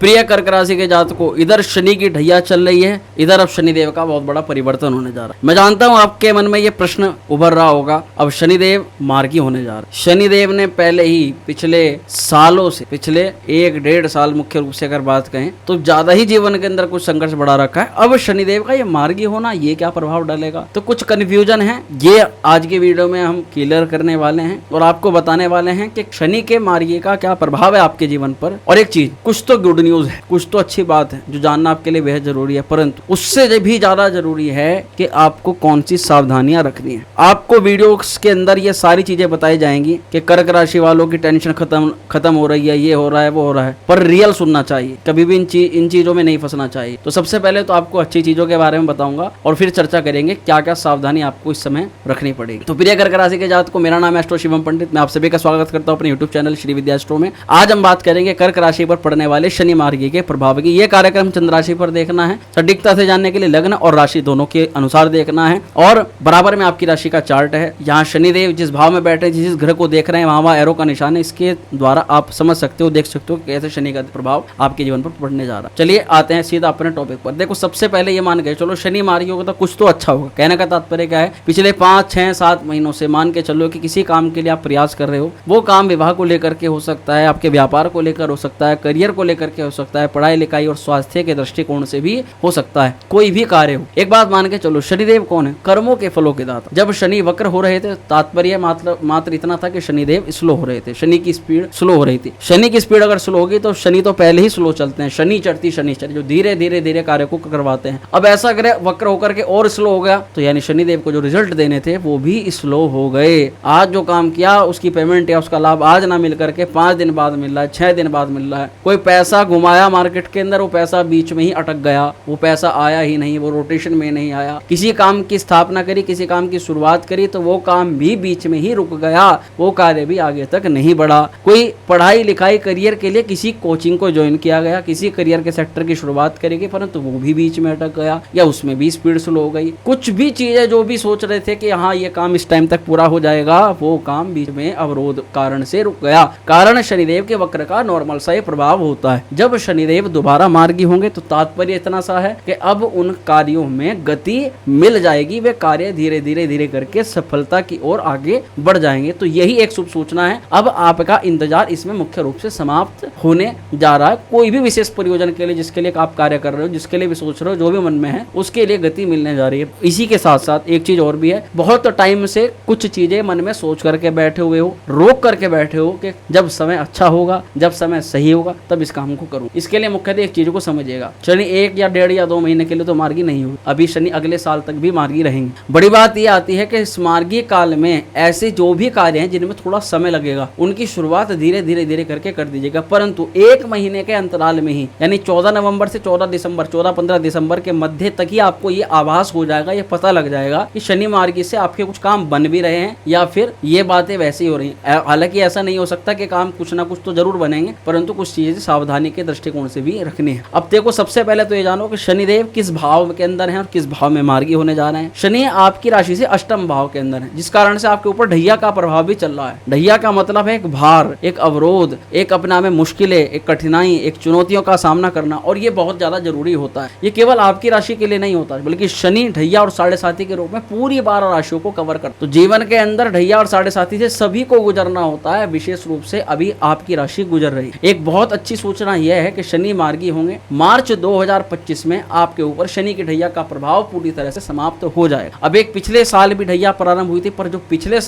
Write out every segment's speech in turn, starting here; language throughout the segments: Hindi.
प्रिय कर्क राशि के जातकों, इधर शनि की ढैया चल रही है, इधर अब शनिदेव का बहुत बड़ा परिवर्तन होने जा रहा है। मैं जानता हूं आपके मन में ये प्रश्न उभर रहा होगा, अब शनिदेव मार्गी होने जा रहा है। शनिदेव ने पहले ही पिछले सालों से, पिछले 1-1.5 साल मुख्य रूप से अगर बात कहें तो ज्यादा ही जीवन के अंदर कुछ संघर्ष बढ़ा रखा है। अब शनिदेव का ये मार्गी होना, ये क्या प्रभाव डालेगा, तो कुछ कंफ्यूजन है, ये आज की वीडियो में हम क्लियर करने वाले हैं और आपको बताने वाले हैं कि शनि के मार्गी का क्या प्रभाव है आपके जीवन पर। और एक चीज, कुछ तो गुड न्यूज है, कुछ तो अच्छी बात है जो जानना आपके लिए बेहद जरूरी है, परंतु उससे भी ज्यादा जरूरी है कि आपको कौन सी सावधानियां रखनी है। आपको वीडियो के अंदर ये सारी चीजें बताई जाएंगी कि कर्क राशि वालों की टेंशन खत्म हो रही है, ये हो रहा है, वो हो रहा है, पर रियल सुनना चाहिए, कभी भी इन चीजों में नहीं फंसना चाहिए। तो सबसे पहले तो आपको अच्छी चीजों के बारे में बताऊंगा और फिर चर्चा करेंगे क्या क्या सावधानी आपको इस समय रखनी पड़ेगी। तो प्रिय कर्क राशि के जातकों, मेरा नाम है एस्ट्रो शिवम पंडित, मैं आप सभी का स्वागत करता हूं अपने यूट्यूब चैनल श्री विद्या एस्ट्रो में। आज हम बात करेंगे कर्क राशि पर पड़ने वाले शनि मार्गी के प्रभाव की। ये कार्यक्रम चंद्र राशि पर देखना है, सटीकता से जानने के लिए लग्न और राशि दोनों के अनुसार देखना है और बराबर में आपकी राशि का चार्ट है। यहाँ शनिदेव जिस भाव में बैठे, जिस ग्रह को देख रहे हैं, वहां एरो का निशान है, इसके द्वारा आप समझ सकते हो, देख सकते हो कैसे शनि का प्रभाव आपके जीवन पर पड़ने जा रहा है। चलिए आते हैं सीधा अपने टॉपिक पर। देखो, सबसे पहले ये मान के चलो शनि मार्गी होगा तो कुछ तो अच्छा होगा। कहने का तात्पर्य क्या है, पिछले 5, 6, 7 महीनों से मान के चलो कि किसी काम के लिए आप प्रयास कर रहे हो, वो काम विवाह को लेकर के हो सकता है, आपके व्यापार को लेकर हो सकता है, करियर को लेकर के हो सकता है, पढ़ाई लिखाई और स्वास्थ्य के दृष्टिकोण से भी हो सकता है, कोई भी कार्य हो। एक बात मान के चलो, शनिदेव कौन है, कर्मों के फलों के दाता। जब शनि वक्र हो रहे थे, तात्पर्य मात्र इतना था कि शनिदेव स्लो हो रहे थे, शनि की स्पीड स्लो हो रही थी। शनि की स्पीड अगर स्लो होगी तो शनि तो पहले ही स्लो चलते हैं, शनि चढ़ती जो धीरे धीरे कार्य को करवाते हैं। अब ऐसा ग्रह वक्र होकर के और स्लो हो गया तो यानी शनिदेव को जो रिजल्ट देने थे वो भी स्लो हो गए। आज जो काम किया उसकी पेमेंट या उसका लाभ आज ना मिल करके 5 दिन बाद मिल रहा है, 6 दिन बाद मिल रहा है। कोई पैसा घुमाया मार्केट के अंदर, वो पैसा बीच में ही अटक गया, वो पैसा आया ही नहीं, वो रोटेशन में नहीं आया। किसी काम की स्थापना करी, किसी काम की शुरुआत करी तो वो काम भी बीच में ही रुक गया, वो कार्य भी आगे तक नहीं बढ़ा। कोई पढ़ाई लिखाई करियर के लिए किसी कोचिंग को ज्वाइन किया गया, किसी करियर के सेक्टर की शुरुआत करेगी, परंतु वो भी बीच में अटक गया या उसमें भी स्पीड स्लो हो गई। कुछ भी चीजें जो भी सोच रहे थे कि हाँ ये काम इस टाइम तक पूरा हो जाएगा, वो काम बीच में अवरोध कारण से रुक गया। कारण शनिदेव के वक्र का नॉर्मल सा प्रभाव होता है। जब शनिदेव दोबारा मार्गी होंगे तो तात्पर्य इतना सा है कि अब उन कार्यों में गति मिल जाएगी, वे कार्य धीरे धीरे करके सफलता की ओर आगे बढ़ जाएंगे। तो यही एक शुभ सूचना है। अब आपका इंतजार इसमें मुख्य रूप से समाप्त होने जा रहा है। कोई भी विशेष प्रयोजन के लिए, जिसके लिए आप कार्य कर रहे हो, जिसके लिए भी सोच रहे हो, जो भी मन में है, उसके लिए गति मिलने जा रही है। इसी के साथ साथ एक चीज और भी है, बहुत टाइम से कुछ चीजें मन में सोच करके बैठे हुए हो, रोक करके बैठे हो कि जब समय अच्छा होगा, जब समय सही होगा तब इस काम को करूं। इसके लिए मुख्यतः एक चीज को समझिएगा, शनि 1 या 1.5 या 2 महीने के लिए तो मार्गी नहीं होगी, अभी शनि अगले साल तक भी मार्गी रहेंगे। बड़ी बात यह आती है कि इस मार्गी काल में ऐसे जो भी कार्य हैं जिनमें थोड़ा समय लगेगा, उनकी शुरुआत धीरे धीरे करके कर दीजिएगा, परंतु 1 महीने के अंतराल में ही, यानी 14 नवंबर से 14-15 दिसंबर के मध्य तक ही आपको ये आभास हो जाएगा, ये पता लग जाएगा कि शनि मार्गी से आपके कुछ काम बन भी रहे हैं या फिर ये बातें वैसी हो रही हैं। हालांकि ऐसा नहीं हो सकता कि काम कुछ ना कुछ तो जरूर बनेंगे, परंतु कुछ चीजें सावधानी के दृष्टिकोण से भी रखनी है। अब देखो, सबसे पहले तो ये जानो कि शनिदेव किस भाव के अंदर है और किस भाव में मार्गी होने जा रहे हैं। शनि आपकी राशि से अष्टम भाव के अंदर है, जिस कारण से आपके ऊपर ढैया का प्रभाव भी चल रहा है। ढैया का मतलब है एक भार, एक अवरोध, एक अपना में मुश्किलें, एक कठिनाई, एक चुनौतियों का सामना करना, और ये बहुत ज्यादा जरूरी होता है। ये केवल आपकी राशि के लिए नहीं होता, बल्कि शनि ढैया और 7.5 के रूप में पूरी 12 राशियों को कवर करता है। तो जीवन के अंदर ढैया और 7.5 से सभी को गुजरना होता है, विशेष रूप से अभी आपकी राशि गुजर रही है। एक बहुत अच्छी सूचना यह है कि शनि मार्गी होंगे। मार्च 2025 में आपके ऊपर शनि की ढैया का प्रभाव पूरी तरह से समाप्त हो जाएगा। अब एक पिछले साल भी ढैया प्रारंभ हुई थी, पर जो पिछले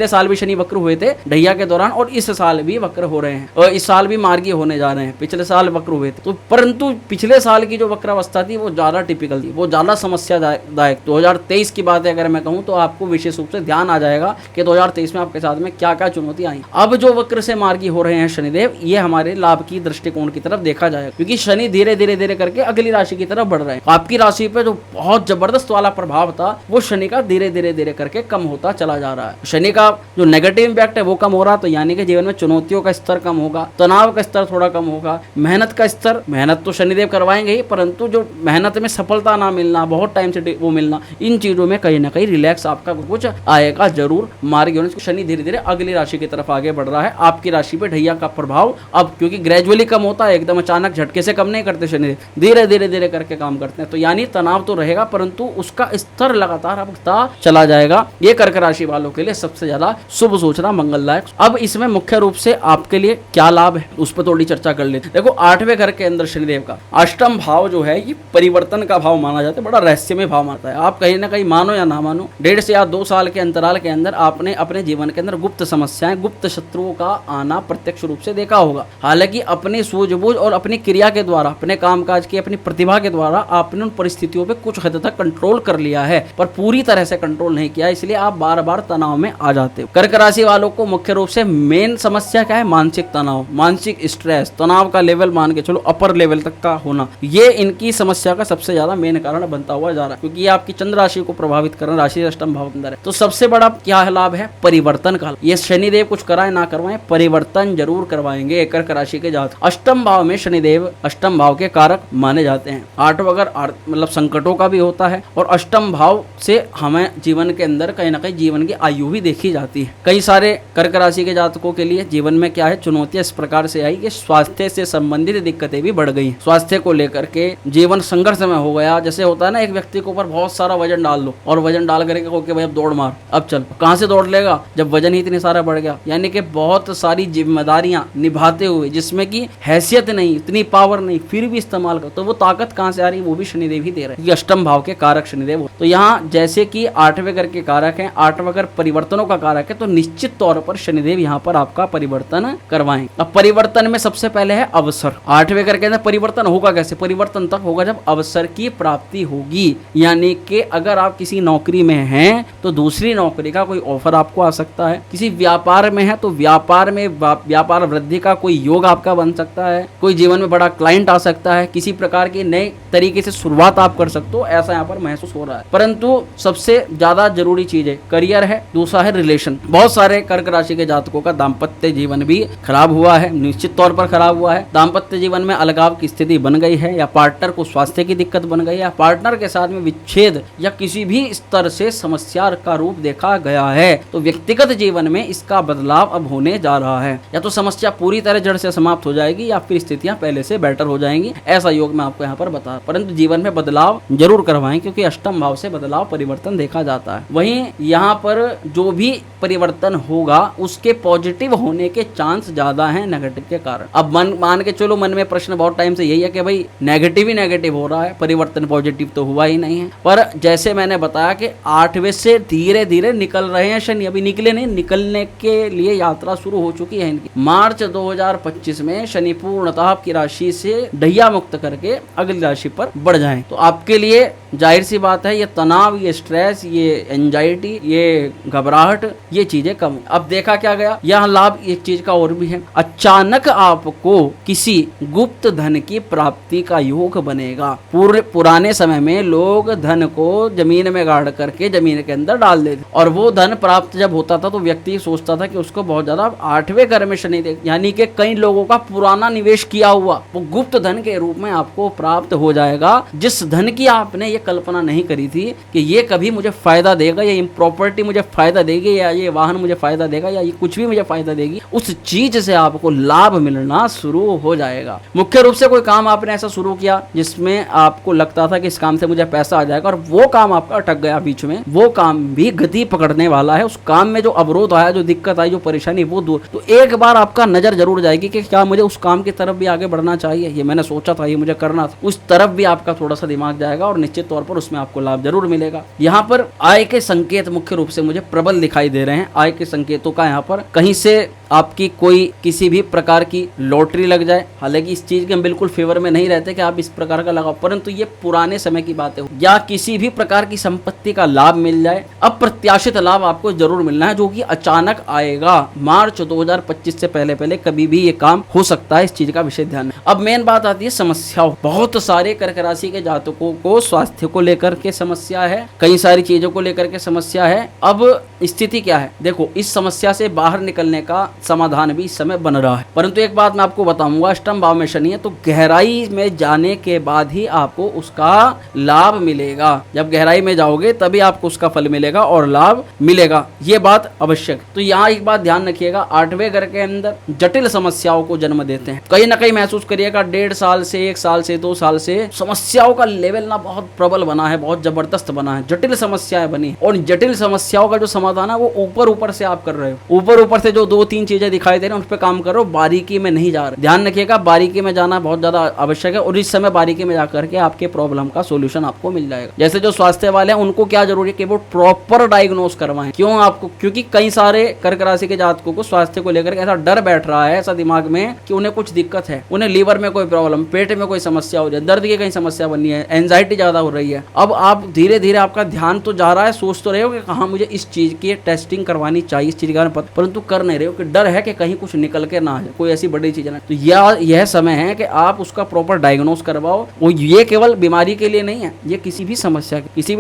साल भी शनि वक्र हुए थे ढैया के दौरान, और इस साल भी वक्र हो रहे हैं, और इस साल भी मार्गी होने जा रहे हैं। पिछले साल वक्र हुए थे तो, परंतु पिछले साल की जो वक्रावस्था थी वो ज्यादा टिपिकल थी, वो ज्यादा समस्यादायक। 2023 की बात अगर मैं कहूँ तो आपको विशेष रूप से ध्यान आ जाएगा कि 2023 में आपके साथ में क्या क्या चुनौती आई। अब जो वक्र से मार्गी हो रहे हैं शनिदेव, ये हमारे लाभ की दृष्टिकोण की तरफ देखा जाएगा, क्योंकि शनि धीरे धीरे करके अगली राशि की तरफ बढ़ रहे हैं। आपकी राशि पे जो बहुत जबरदस्त वाला प्रभाव था वो शनि का धीरे धीरे करके कम होता चला जा रहा है। शनि का जो नेगेटिव इंपैक्ट है वो कम हो रहा, तो यानी कि जीवन में चुनौतियों का स्तर कम होगा, तनाव का स्तर थोड़ा कम होगा, मेहनत का स्तर, मेहनत तो शनिदेव करवाएंगे ही, परंतु जो मेहनत में सफलता ना मिलना, बहुत टाइम से वो मिलना, इन चीजों में कहीं ना कहीं रिलैक्स आपका कुछ आएगा जरूर। मार्गी होने से शनि धीरे धीरे अगली राशि की तरफ आगे बढ़ रहा है। आपकी राशि पे ढैया का प्रभाव अब क्योंकि ग्रेजुअली कम होता है, एकदम अचानक झटके से कम नहीं करते शनिदेव, धीरे धीरे धीरे करके काम करते हैं। तो यानी तनाव तो रहेगा परंतु उसका स्तर लगातार बढ़ता चला जाएगा। ये कर्क राशि वालों के लिए सबसे ज्यादा शुभ सूचना, मंगलदायक। अब इसमें मुख्य रूप से आपके लिए क्या लाभ है उस पर थोड़ी चर्चा कर लेते। देखो 8वें घर के अंदर शनिदेव का अष्टम भाव जो है ये परिवर्तन का भाव माना जाता है, बड़ा रहस्यमय भाव मानता है। आप कहीं ना कहीं मानो या ना मानो 1.5 से या 2 साल के अंतराल के अंदर आपने अपने जीवन के अंदर गुप्त समस्याएं, गुप्त शत्रुओं का आना प्रत्यक्ष रूप से देखा होगा। हालांकि अपनी सूझबूझ और अपनी क्रिया के द्वारा, अपने कामकाज की अपनी प्रतिभा के द्वारा आपने उन परिस्थितियों पे कुछ हद तक कंट्रोल कर लिया है, पर पूरी तरह से कंट्रोल नहीं किया, इसलिए आप बार बार तनाव में आ जाते हो। कर्क राशि वालों को मुख्य रूप से मेन समस्या क्या है? मानसिक तनाव, मानसिक स्ट्रेस, तनाव का लेवल मान के चलो अपर लेवल तक का होना, ये इनकी समस्या का सबसे ज्यादा मेन कारण बनता हुआ जा रहा है, क्योंकि ये आपकी चंद्र राशि को प्रभावित कर रहा है, राशि अष्टम भाव के अंदर है। तो सबसे बड़ा क्या लाभ है? परिवर्तन का। ये शनिदेव कुछ कराए ना करवाए, परिवर्तन जरूर करवाएंगे कर्क राशि के जातक। अष्टम भाव में शनिदेव अष्टम भाव के कारक माने जाते हैं। 8 अगर मतलब संकटों का भी होता है, और अष्टम भाव से हमें जीवन के अंदर कहीं ना कहीं जीवन की आयु भी देखी जाती है। कई सारे कर्क राशि के जातकों के लिए जीवन में क्या है, चुनौतियां इस प्रकार से आई कि स्वास्थ्य से संबंधित दिक्कतें भी बढ़ गई। स्वास्थ्य को लेकर के जीवन संघर्ष में हो गया। जैसे होता है ना, एक व्यक्ति के ऊपर बहुत सारा वजन डाल दो और वजन डाल करके कहो कि भाई अब दौड़ मार, अब चल, कहां से दौड़ लेगा जब वजन ही इतनी सारा बढ़ गया। यानी कि बहुत सारी जिम्मेदारियां निभाते हुए जिसमें की हैसियत नहीं, इतनी पावर नहीं, फिर भी इस्तेमाल कर, तो वो ताकत कहां से आ रही है? वो भी शनिदेव ही दे रहे हैं। ये अष्टम भाव के कारक शनिदेव हो। तो यहाँ जैसे कि 8वें घर के कारक हैं, 8वां घर परिवर्तनों का कारक है, तो निश्चित तौर पर शनिदेव यहाँ पर आपका परिवर्तन करवाएंगे। अब परिवर्तन में सबसे पहले है अवसर। 8वें घर के अंदर परिवर्तन होगा कैसे? परिवर्तन तक होगा जब अवसर की प्राप्ति होगी। यानी कि अगर आप किसी नौकरी में हैं तो दूसरी नौकरी का कोई ऑफर आपको आ सकता है। किसी व्यापार में है तो व्यापार में व्यापार वृद्धि का कोई योग आपका बन सकता है। कोई जीवन में बड़ा क्लाइंट आ सकता है। किसी प्रकार की नए तरीके से शुरुआत आप कर सकते हो, ऐसा यहाँ पर महसूस हो रहा है। परंतु सबसे ज्यादा जरूरी चीज है करियर है, दूसरा है रिलेशन। बहुत सारे कर्क राशि के जातकों का दाम्पत्य जीवन भी खराब हुआ है, निश्चित तौर पर खराब हुआ है। दाम्पत्य जीवन में अलगाव की स्थिति बन गई है, या पार्टनर को स्वास्थ्य की दिक्कत बन गई है, पार्टनर के साथ में विच्छेद या किसी भी स्तर से समस्या का रूप देखा गया है। तो व्यक्तिगत जीवन में इसका बदलाव अब होने जा रहा है। या तो समस्या पूरी तरह जड़ से समाप्त हो जाएगी या फिर स्थितियां पहले से बेटर हो जाएंगी। ऐसा योग मैं आपको यहाँ पर बता, परंतु जीवन में बदलाव जरूर करवाएं, क्योंकि अष्टम भाव से बदलाव परिवर्तन देखा जाता है। वहीं यहाँ पर जो भी परिवर्तन होगा उसके पॉजिटिव होने के चांस ज्यादा हैं नेगेटिव के कारण। अब मान के चलो मन में प्रश्न बहुत टाइम से यही है कि भाई नेगेटिव ही नेगेटिव हो रहा है, परिवर्तन पॉजिटिव तो हुआ ही नहीं है। पर जैसे मैंने बताया कि 8वें से धीरे धीरे निकल रहे हैं शनि, अभी निकले नहीं, निकलने के लिए यात्रा शुरू हो चुकी है इनकी। मार्च 2025 में शनि पूर्णतः आपकी राशि से ढैया मुक्त करके अगली राशि पर बढ़ जाएं, तो आपके लिए जाहिर सी बात है ये तनाव, ये स्ट्रेस, ये एंजाइटी, ये घबराहट, ये चीजें कम। अब देखा क्या गया, यह लाभ एक चीज का और भी है, अचानक आपको किसी गुप्त धन की प्राप्ति का योग बनेगा। पुराने समय में लोग धन को जमीन में गाड़ करके जमीन के अंदर डाल देते, और वो धन प्राप्त जब होता था तो व्यक्ति सोचता था कि उसको बहुत ज्यादा 8वें घर में शनि देख, यानी कि कई लोगों का पुराना निवेश किया हुआ वो गुप्त धन के रूप में आपको प्राप्त हो जाएगा, जिस धन की आपने कल्पना नहीं करी थी कि ये कभी मुझे फायदा देगा, या ये प्रॉपर्टी मुझे फायदा देगी, या ये वाहन मुझे फायदा देगा, या ये कुछ भी मुझे फायदा देगी, उस चीज से आपको लाभ मिलना शुरू हो जाएगा। मुख्य रूप से कोई काम आपने ऐसा शुरू किया जिसमें आपको लगता था कि इस काम से मुझे पैसा आ जाएगा, और वो काम आपका अटक गया बीच में, वो काम भी गति पकड़ने वाला है। उस काम में जो अवरोध आया, जो दिक्कत आई, जो परेशानी, वो दूर। तो एक बार आपका नजर जरूर जाएगी कि क्या मुझे उस काम की तरफ भी आगे बढ़ना चाहिए, ये मैंने सोचा था, ये मुझे करना था, उस तरफ भी आपका थोड़ा सा दिमाग जाएगा, और निश्चित तौर पर उसमें आपको लाभ जरूर मिलेगा। यहाँ पर आय के संकेत मुख्य रूप से मुझे प्रबल दिखाई दे रहे हैं। आय के संकेतों का यहाँ पर कहीं से आपकी कोई किसी भी प्रकार की लॉटरी लग जाए, हालांकि इस चीज के हम बिल्कुल फेवर में नहीं रहते कि आप इस प्रकार का लगाओ, परंतु ये पुराने समय की बातें हो, या किसी भी प्रकार की संपत्ति का लाभ मिल जाए, अप्रत्याशित लाभ आपको जरूर मिलना है, जो कि अचानक आएगा। मार्च 2025 से पहले पहले कभी भी ये काम हो सकता है, इस चीज का विशेष ध्यान है। अब मेन बात आती है समस्याओं। बहुत सारे कर्क राशि के जातकों को स्वास्थ्य स्वास्थ्य को लेकर के समस्या है, कई सारी चीजों को लेकर के समस्या है। अब स्थिति क्या है, देखो इस समस्या से बाहर निकलने का समाधान भी इस समय बन रहा है। परंतु एक बात मैं आपको बताऊंगा, अष्टम भाव में शनि है तो गहराई में जाने के बाद ही आपको उसका लाभ मिलेगा। जब गहराई में जाओगे तभी आपको उसका फल मिलेगा और लाभ मिलेगा, ये बात आवश्यक। तो यहाँ एक बात ध्यान रखिएगा, 8वें घर के अंदर जटिल समस्याओं को जन्म देते हैं। कहीं ना कहीं महसूस करिएगा 1.5 साल से 1 साल से 2 साल से समस्याओं का लेवल ना बहुत प्रबल बना है, बहुत जबरदस्त बना है, जटिल समस्याएं बनी। और जटिल समस्याओं का जो समाधान है वो ऊपर ऊपर से आप कर रहे हो, ऊपर ऊपर से जो 2-3 चीजें दिखाई दे रही हैं उस पर काम कर रहे हो, बारीकी में नहीं जा रहे। ध्यान रखिएगा बारीकी में जाना बहुत ज्यादा आवश्यक है, और इस समय बारीकी में जाकर के आपके प्रॉब्लम का सोल्यूशन आपको मिल जाएगा। जैसे जो स्वास्थ्य वाले हैं उनको क्या जरूरी है कि वो प्रॉपर डायग्नोस करवाएं। क्यों आपको, क्योंकि कई सारे कर्क राशि के जातकों को स्वास्थ्य को लेकर ऐसा डर बैठ रहा है, ऐसा दिमाग में कि उन्हें कुछ दिक्कत है, उन्हें लीवर में कोई प्रॉब्लम, पेट में कोई समस्या हो रही है, दर्द की कहीं समस्या बनी है, एंजाइटी ज्यादा हो रही है। अब आप धीरे धीरे आपका ध्यान तो जा रहा है, सोच तो रहे हो कि कहाँ मुझे इस चीज की टेस्टिंग करवानी चाहिए, इस चीज का परंतु कर नहीं रहे हो कि डर है कि कहीं कुछ निकल के ना है, कोई ऐसी बड़ी चीज ना। तो यह समय है कि आप उसका प्रॉपर डायग्नोस करवाओ। वो ये केवल बीमारी के लिए नहीं है, ये किसी भी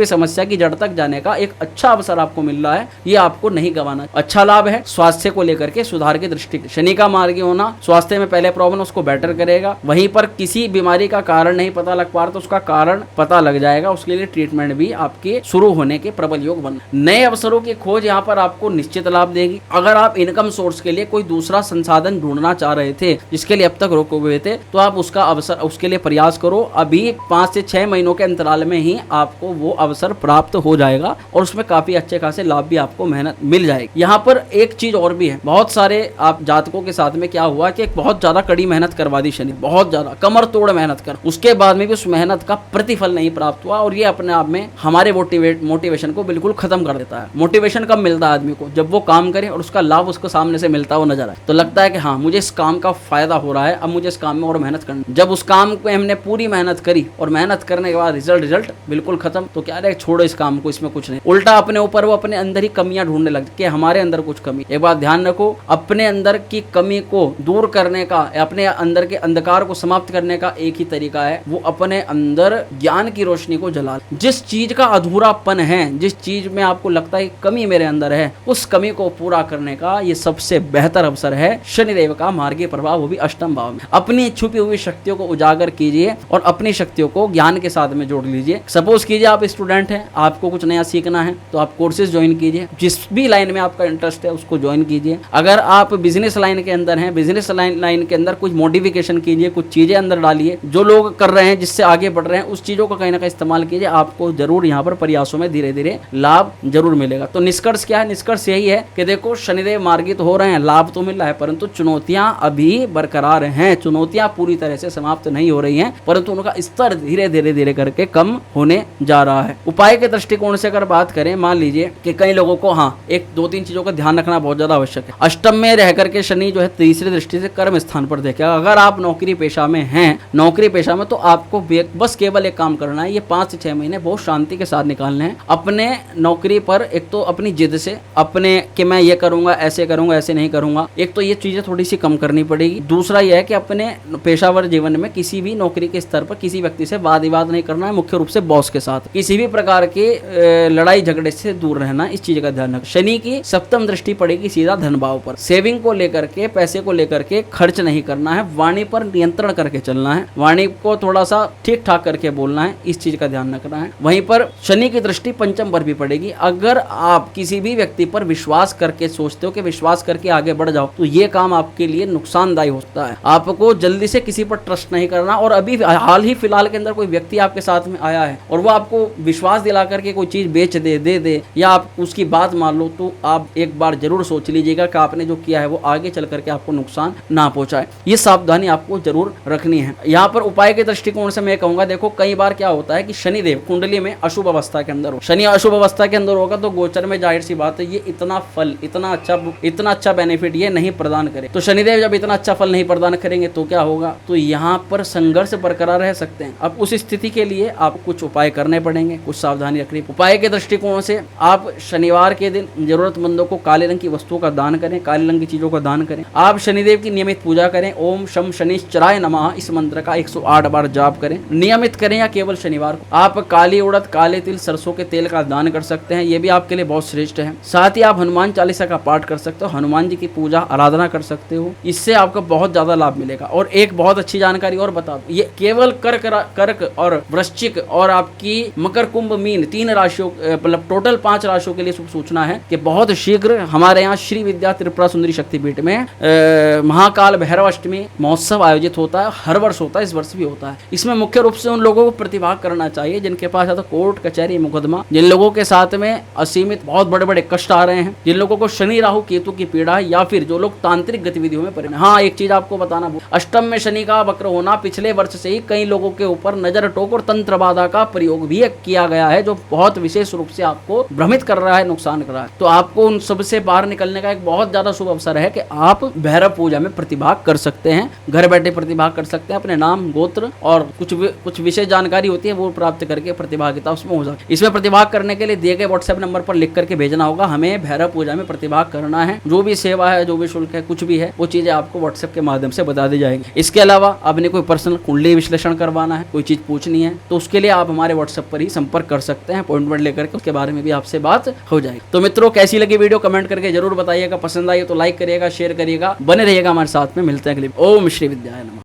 समस्या की जड़ तक जाने का एक अच्छा अवसर आपको मिल रहा है, ये आपको नहीं गंवाना। अच्छा लाभ है स्वास्थ्य को लेकर के सुधार की दृष्टि। शनि का मार्गी होना स्वास्थ्य में पहले प्रॉब्लम उसको बेटर करेगा, वहीं पर किसी बीमारी का कारण नहीं पता लग पा रहा तो उसका कारण पता लग जाएगा, उसके लिए ट्रीटमेंट भी आपके शुरू होने के प्रबल योग बन। नए अवसरों की खोज यहाँ पर आपको निश्चित लाभ देगी। अगर आप इनकम सोर्स के लिए कोई दूसरा संसाधन ढूंढना चाह रहे थे जिसके लिए अब तक रोके हुए थे, तो आप उसका अवसर, उसके लिए प्रयास करो। अभी 5 से 6 महीनों के अंतराल में ही आपको वो अवसर प्राप्त हो जाएगा और उसमें काफी अच्छे खासे लाभ भी आपको मेहनत मिल जाएगी। यहाँ पर एक चीज और भी है, बहुत सारे आप जातकों के साथ में क्या हुआ कि बहुत ज्यादा कड़ी मेहनत करवा दी शनि, बहुत ज्यादा कमर तोड़ मेहनत कर, उसके बाद में भी उस मेहनत का प्रतिफल नहीं प्राप्त हुआ, और ये अपने आप में हमारे मोटिवेशन को बिल्कुल खत्म कर देता है। मोटिवेशन कब मिलता है आदमी को, जब वो काम करे और उसका लाभ उसको सामने से मिलता हुआ नजर आए, तो लगता है कि हाँ मुझे इस काम का फायदा हो रहा है, अब मुझे इस काम में और मेहनत करनी। जब उस काम को हमने पूरी मेहनत करी और मेहनत करने के बाद रिजल्ट बिल्कुल खत्म, तो क्या रहे, छोड़ो इस काम को, इसमें कुछ नहीं, उल्टा अपने ऊपर वो अपने अंदर ही कमियां ढूंढने लगते कि हमारे अंदर कुछ कमी। एक बात ध्यान रखो, अपने अंदर की कमी को दूर करने का, अपने अंदर के अंधकार को समाप्त करने का एक ही तरीका है, वो अपने अंदर ज्ञान की रोशनी को जला। जिस चीज का अधूरापन है, जिस चीज में आपको लगता है कमी मेरे अंदर है, उस कमी को पूरा करने का ये सबसे बेहतर अवसर है शनिदेव का मार्गीय प्रभाव, वो भी अष्टम भाव में। अपनी छुपी हुई शक्तियों को उजागर कीजिए और अपनी शक्तियों को ज्ञान के साथ में जोड़ लीजिए। सपोज कीजिए आप स्टूडेंट हैं, आपको कुछ नया सीखना है तो आप कोर्सेज ज्वाइन कीजिए, जिस भी लाइन में आपका इंटरेस्ट है उसको ज्वाइन कीजिए। अगर आप बिजनेस लाइन के अंदर हैं, बिजनेस लाइन के अंदर कुछ मॉडिफिकेशन कीजिए, कुछ चीजें अंदर डालिए, जो लोग कर रहे हैं जिससे आगे बढ़ रहे हैं उस चीजों का कहीं ना कहीं इस्तेमाल कीजिए, आपको जरूर यहाँ पर प्रयासों में धीरे धीरे लाभ जरूर मिलेगा। तो निष्कर्ष क्या है, निष्कर्ष यही है कि देखो शनिदेव मार्गित हो रहे हैं, लाभ तो मिल रहा है, परंतु चुनौतियां अभी बरकरार हैं, चुनौतियां पूरी तरह से समाप्त नहीं हो रही हैं, परंतु उनका स्तर धीरे धीरे करके कम होने जा रहा है। उपाय के दृष्टिकोण से अगर बात करें, मान लीजिए कि कई लोगों को हाँ 1-2-3 चीजों का ध्यान रखना बहुत ज्यादा आवश्यक है। अष्टम में रह करके शनि जो है तीसरी दृष्टि से कर्म स्थान पर देखेगा। अगर आप नौकरी पेशा में हैं, नौकरी पेशा में, तो आपको बस केवल एक काम करना है, ये 5 से 6 महीने बहुत शांति के साथ निकालने हैं। अपने नौकरी पर एक तो अपनी जिद से, अपने कि मैं ये करूंगा, ऐसे करूंगा, ऐसे नहीं करूंगा, एक तो ये चीजें थोड़ी सी कम करनी पड़ेगी। दूसरा यह है कि अपने पेशावर जीवन में किसी भी नौकरी के स्तर पर किसी व्यक्ति से वाद विवाद नहीं करना है, मुख्य रूप से बॉस के साथ किसी भी प्रकार के लड़ाई झगड़े से दूर रहना, इस चीज का ध्यान रख। शनि की सप्तम दृष्टि पड़ेगी सीधा धन भाव पर। सेविंग को लेकर के, पैसे को लेकर के खर्च नहीं करना है, वाणी पर नियंत्रण करके चलना है, वाणी को थोड़ा सा ठीक ठाक करके बोलना है, इस चीज का ध्यान रखना है। वहीं पर शनि की दृष्टि पंचम पर भी पड़ेगी। अगर आप किसी भी व्यक्ति पर विश्वास करके सोचते हो कि विश्वास करके आगे बढ़ जाओ, तो ये काम आपके लिए नुकसानदायी होता है। आपको जल्दी से किसी पर ट्रस्ट नहीं करना। और अभी हाल ही फिलहाल के अंदर कोई व्यक्ति आपके साथ में आया है और वो आपको विश्वास दिला करके कोई चीज बेच दे या आप उसकी बात मान लो, तो आप एक बार जरूर सोच लीजिएगा कि आपने जो किया है वो आगे चल करके आपको नुकसान ना पहुंचाए। ये सावधानी आपको जरूर रखनी है। यहाँ पर उपाय के दृष्टिकोण से मैं कहूंगा, देखो कई बार क्या होता है कि शनिदेव कुंडली में अशुभ अवस्था के अंदर हो, शनि अशुभ अवस्था के अंदर होगा तो गोचर में जाहिर सी बात है ये इतना फल, इतना अच्छा बेनिफिट ये नहीं प्रदान करे। तो शनिदेव जब इतना अच्छा फल नहीं प्रदान करेंगे तो क्या होगा, तो यहाँ पर संघर्ष बरकरार रह सकते हैं। अब उस स्थिति के लिए आपको कुछ उपाय करने पड़ेंगे, कुछ सावधानी रखनी। उपाय के दृष्टिकोण से आप शनिवार के दिन जरूरतमंदों को काले रंग की वस्तुओं का दान करें, काले रंग की चीजों का दान करें। आप शनिदेव की नियमित पूजा करें, ओम शम शनिश्चराय नमः इस मंत्र का 108 बार जाप करें, नियमित करें या केवल शनिवार शनिवार को आप काली उड़द, काले तिल, सरसों के तेल का दान कर सकते हैं। ये भी आपके लिए बहुत श्रेष्ठ है। साथ ही आप हनुमान चालीसा का पाठ कर सकते हो, हनुमान जी की पूजा आराधना कर सकते हो। इससे आपको बहुत ज्यादा लाभ मिलेगा। और एक बहुत अच्छी जानकारी और बता दूं, ये केवल कर्क और वृश्चिक और आपकी मकर, कुंभ, मीन 3 राशियों, मतलब टोटल 5 राशियों के लिए शुभ सूचना है कि बहुत शीघ्र हमारे यहाँ श्री विद्या त्रिपुरा सुंदरी शक्तिपीठ में महाकाल भैरव अष्टमी महोत्सव आयोजित होता है। हर वर्ष होता है, इस वर्ष भी होता है। इसमें मुख्य रूप से उन लोगों को प्रतिभाग करना चाहिए जिनके पास या तो कोर्ट कचहरी मुकदमा, जिन लोगों के साथ में असीमित बहुत बड़े बड़े कष्ट आ रहे हैं, जिन लोगों को शनि राहु केतु की पीड़ा है, या फिर जो लोग तांत्रिक गतिविधियों में परिणत। हाँ, एक चीज आपको बताना, अष्टम में शनि का वक्र होना पिछले वर्ष से ही कई लोगों के ऊपर नजर टोक और तंत्र बाधा का प्रयोग भी किया गया है, जो बहुत विशेष रूप से आपको भ्रमित कर रहा है, नुकसान कर रहा है। तो आपको उन सब से बाहर निकलने का एक बहुत ज्यादा शुभ अवसर है कि आप भैरव पूजा में प्रतिभाग कर सकते हैं। घर बैठे प्रतिभाग कर सकते हैं, अपने नाम, गोत्र और कुछ विशेष जानकारी होती है वो प्राप्त करके प्रतिभागिता उसमें हो जाए। इसमें प्रतिभाग करने के लिए दिए गए व्हाट्सएप नंबर पर लिख करके भेजना होगा, हमें भैरव पूजा में प्रतिभाग करना है। जो भी सेवा है, जो भी शुल्क है, कुछ भी है, वो चीजें आपको व्हाट्सएप के माध्यम से बता दी जाएंगी। इसके अलावा आपने कोई पर्सनल कुंडली विश्लेषण करवाना है, कोई चीज पूछनी है, तो उसके लिए आप हमारे व्हाट्सएप पर ही संपर्क कर सकते हैं। अपॉइंटमेंट लेकर के उसके बारे में भी आपसे बात हो जाएगी। तो मित्रों, कैसी लगी वीडियो कमेंट करके जरूर बताइएगा। पसंद आई तो लाइक करिएगा, शेयर करिएगा, बने रहिएगा हमारे साथ में। मिलते हैं अगली। ओम श्री विद्याय नमः।